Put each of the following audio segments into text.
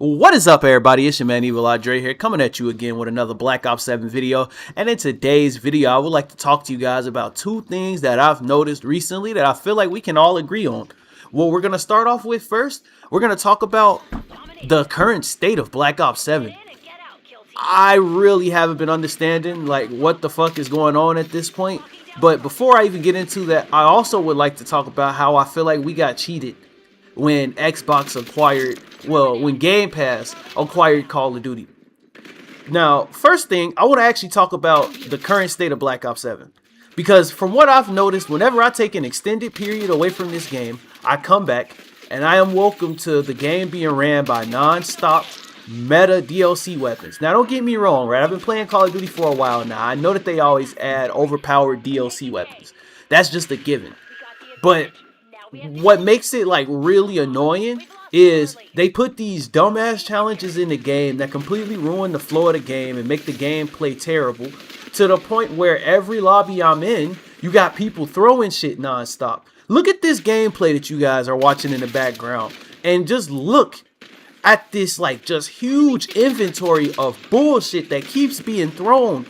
What is up, everybody? It's your man Evil Andre here, coming at you again with another Black Ops 7 video. And in today's video, I would like to talk to you guys about two things that I've noticed recently that I feel like we can all agree on. What we're going to start off with first, we're going to talk about the current state of Black Ops 7. I really haven't been understanding like what the fuck is going on at this point. But before I even get into that, I also would like to talk about how I feel like we got cheated when Xbox acquired, when Game Pass acquired Call of Duty. Now, first thing, I want to actually talk about the current state of Black Ops 7. Because from what I've noticed, whenever I take an extended period away from this game, I come back and I am welcome to the game being ran by non-stop meta DLC weapons. Now, don't get me wrong, right? I've been playing Call of Duty for a while now. I know that they always add overpowered DLC weapons. That's just a given. But what makes it like really annoying is they put these dumbass challenges in the game that completely ruin the flow of the game and make the gameplay terrible, to the point where every lobby I'm in, you got people throwing shit nonstop. Look at this gameplay that you guys are watching in the background and just look at this like just huge inventory of bullshit that keeps being thrown.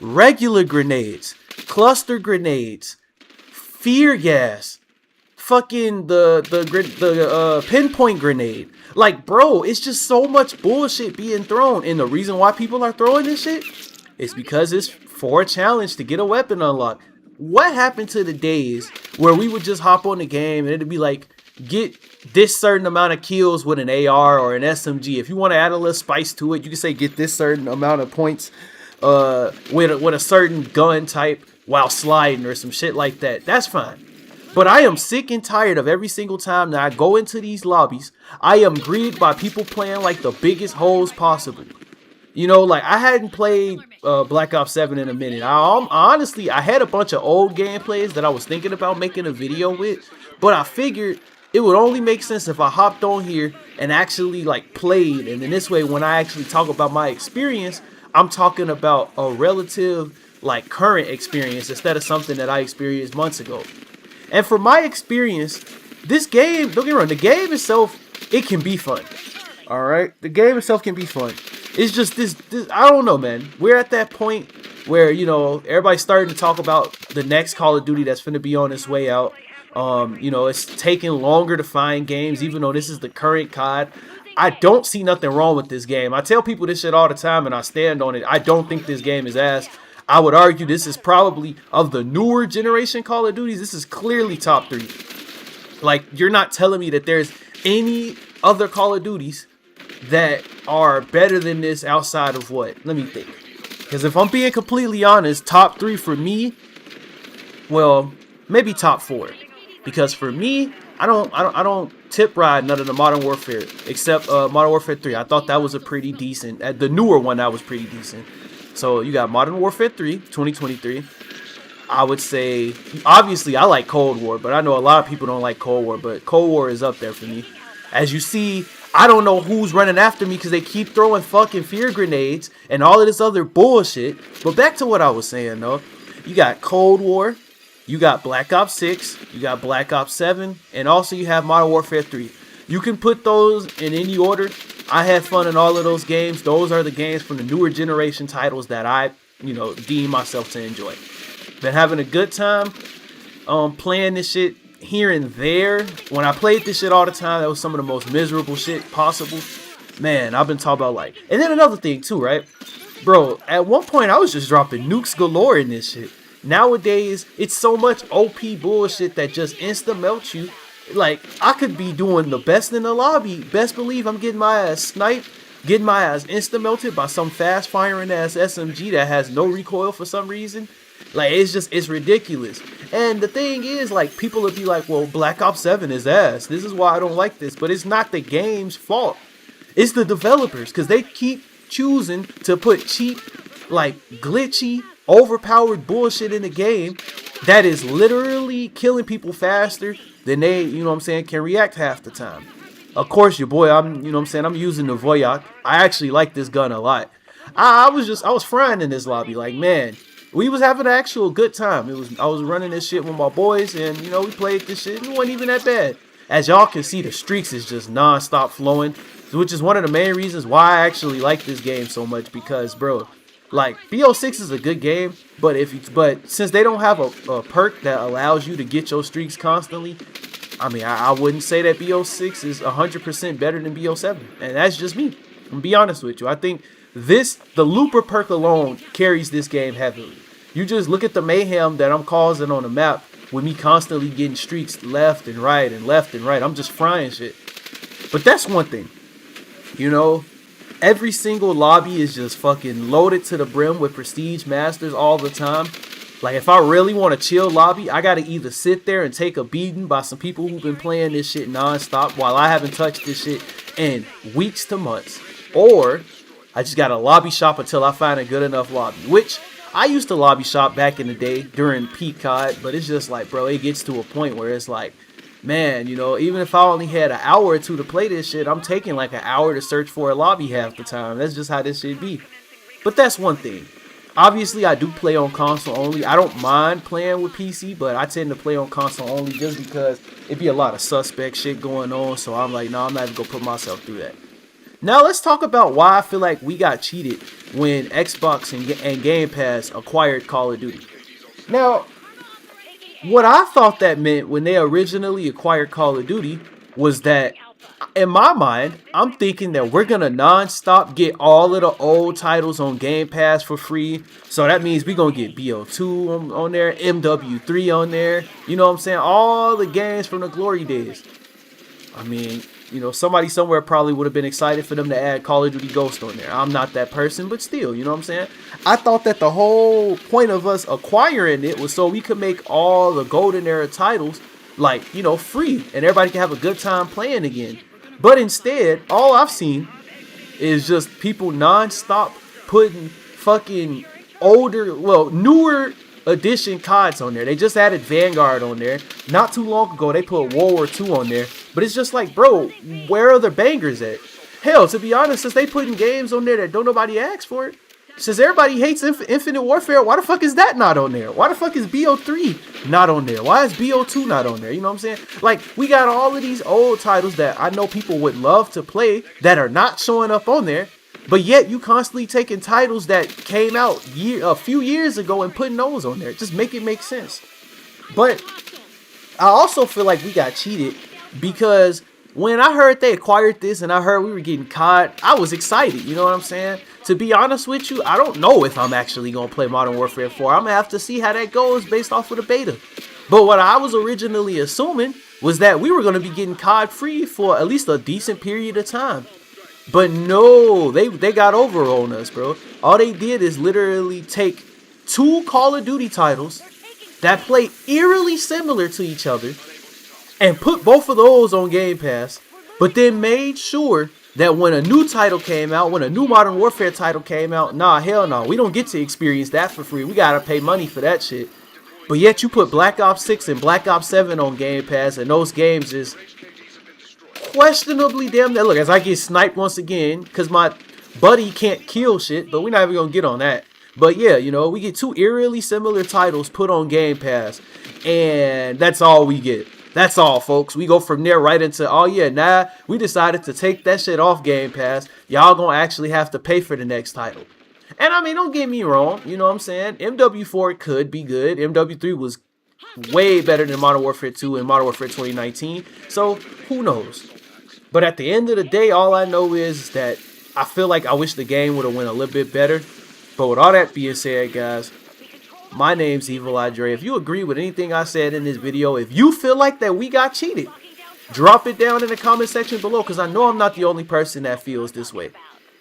Regular grenades, cluster grenades, fear gas, fucking the pinpoint grenade. Like, bro, it's just so much bullshit being thrown, and the reason why people are throwing this shit is because it's for a challenge to get a weapon unlocked. What happened to the days where we would just hop on the game and it'd be like, get this certain amount of kills with an AR or an SMG? If you want to add a little spice to it, you can say get this certain amount of points with a certain gun type while sliding or some shit like that. That's fine. But I am sick and tired of every single time that I go into these lobbies, I am greeted by people playing like the biggest hoes possible. You know, like, I hadn't played Black Ops 7 in a minute. Honestly, I had a bunch of old gameplays that I was thinking about making a video with, but I figured it would only make sense if I hopped on here and actually like played. And then this way, when I actually talk about my experience, I'm talking about a relative like current experience instead of something that I experienced months ago. And from my experience, this game, don't get me wrong, the game itself, it can be fun. Alright? The game itself can be fun. It's just this, I don't know, man. We're at that point where, you know, everybody's starting to talk about the next Call of Duty that's finna be on its way out. You know, it's taking longer to find games, even though this is the current COD. I don't see nothing wrong with this game. I tell people this shit all the time, and I stand on it. I don't think this game is ass. I would argue this is probably, of the newer generation Call of Duties, this is clearly top 3. Like, you're not telling me that there's any other Call of Duties that are better than this outside of what? Let me think. Because if I'm being completely honest, top 3 for me, well, maybe top 4. Because for me, I don't tip ride none of the Modern Warfare except Modern Warfare 3. I thought that was a pretty decent, the newer one that was pretty decent. So you got Modern Warfare 3, 2023. I would say, obviously, I like Cold War, but I know a lot of people don't like Cold War, but Cold War is up there for me. As you see, I don't know who's running after me because they keep throwing fucking fear grenades and all of this other bullshit. But back to what I was saying, though. You got Cold War, you got Black Ops 6, you got Black Ops 7, and also you have Modern Warfare 3. You can put those in any order. I had fun in all of those games. Those are the games from the newer generation titles that I, you know, deem myself to enjoy. Been having a good time playing this shit here and there. When I played this shit all the time, that was some of the most miserable shit possible. Man, I've been talking about like... And then another thing too, right? Bro, at one point I was just dropping nukes galore in this shit. Nowadays, it's so much OP bullshit that just insta-melts you. Like, I could be doing the best in the lobby. Best believe I'm getting my ass sniped, getting my ass insta-melted by some fast-firing ass SMG that has no recoil for some reason. Like, it's ridiculous. And the thing is, like, people will be like, well, Black Ops 7 is ass. This is why I don't like this. But it's not the game's fault. It's the developers, because they keep choosing to put cheap, like, glitchy, overpowered bullshit in the game that is literally killing people faster than they, you know what I'm saying, can react half the time. Of course, your boy, I'm using the Voyak. I actually like this gun a lot. I was frying in this lobby, like, man, we was having an actual good time. I was running this shit with my boys, and, you know, we played this shit, and it wasn't even that bad. As y'all can see, the streaks is just non-stop flowing. which is one of the main reasons why I actually like this game so much. Because, bro, like BO6 is a good game, but since they don't have a perk that allows you to get your streaks constantly, I mean, I wouldn't say that BO6 is 100% better than BO7, and that's just me. I'm gonna be honest with you. I think the Looper perk alone carries this game heavily. You just look at the mayhem that I'm causing on the map with me constantly getting streaks left and right and left and right. I'm just frying shit. But that's one thing, you know. Every single lobby is just fucking loaded to the brim with prestige masters all the time. Like, if I really want a chill lobby, I gotta either sit there and take a beating by some people who've been playing this shit non-stop while I haven't touched this shit in weeks to months, or I just gotta lobby shop until I find a good enough lobby, which I used to lobby shop back in the day during peak COD, but it's just like, bro, it gets to a point where it's like, man, you know, even if I only had an hour or two to play this shit, I'm taking like an hour to search for a lobby half the time. That's just how this shit be. But that's one thing. Obviously, I do play on console only. I don't mind playing with PC, but I tend to play on console only just because it be a lot of suspect shit going on. So I'm like, no, I'm not even going to put myself through that. Now, let's talk about why I feel like we got cheated when Xbox and Game Pass acquired Call of Duty. Now, what I thought that meant when they originally acquired Call of Duty was that, in my mind, I'm thinking that we're going to non-stop get all of the old titles on Game Pass for free. So that means we're going to get BO2 on there, MW3 on there. You know what I'm saying? All the games from the glory days. I mean, you know, somebody somewhere probably would have been excited for them to add Call of Duty Ghost on there. I'm not that person, but still, you know what I'm saying? I thought that the whole point of us acquiring it was so we could make all the golden era titles, like, you know, free, and everybody can have a good time playing again. But instead, all I've seen is just people non-stop putting fucking newer edition CODs on there. They just added Vanguard on there. Not too long ago, they put World War II on there. But it's just like, bro, where are the bangers at? Hell, to be honest, since they putting games on there that don't nobody ask for it, since everybody hates Infinite Warfare, why the fuck is that not on there? Why the fuck is BO3 not on there? Why is BO2 not on there? You know what I'm saying? Like, we got all of these old titles that I know people would love to play that are not showing up on there. But yet you constantly taking titles that came out a few years ago and putting those on there. Just make it make sense. But I also feel like we got cheated because when I heard they acquired this and I heard we were getting COD, I was excited. You know what I'm saying? To be honest with you, I don't know if I'm actually going to play Modern Warfare 4. I'm going to have to see how that goes based off of the beta. But what I was originally assuming was that we were going to be getting COD free for at least a decent period of time. But no, they got over on us, bro. All they did is literally take two Call of Duty titles that play eerily similar to each other and put both of those on Game Pass, but then made sure that when a new title came out, when a new Modern Warfare title came out, nah, hell no, we don't get to experience that for free. We gotta pay money for that shit. But yet you put Black Ops 6 and Black Ops 7 on Game Pass, and those games is questionably damn near. Look, as I get sniped once again, because my buddy can't kill shit, but we're not even gonna get on that. But yeah, you know, we get two eerily similar titles put on Game Pass, and that's all we get. That's all, folks. We go from there right into, oh yeah, nah, we decided to take that shit off Game Pass. Y'all gonna actually have to pay for the next title. And I mean, don't get me wrong, you know what I'm saying? MW4 could be good. MW3 was way better than Modern Warfare 2 and Modern Warfare 2019. So, who knows? But at the end of the day, all I know is that I feel like I wish the game would have went a little bit better. But with all that being said, guys, my name's Evil Dre. If you agree with anything I said in this video, if you feel like that we got cheated, drop it down in the comment section below, because I know I'm not the only person that feels this way.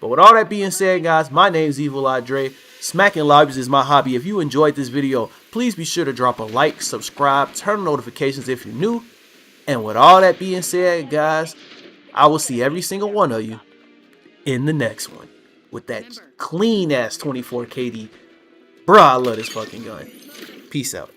But with all that being said, guys, my name's Evil Dre. Smacking lobbies is my hobby. If you enjoyed this video, please be sure to drop a like, subscribe, turn on notifications if you're new. And with all that being said, guys, I will see every single one of you in the next one with that clean ass 24 KD. Bruh, I love this fucking gun. Peace out.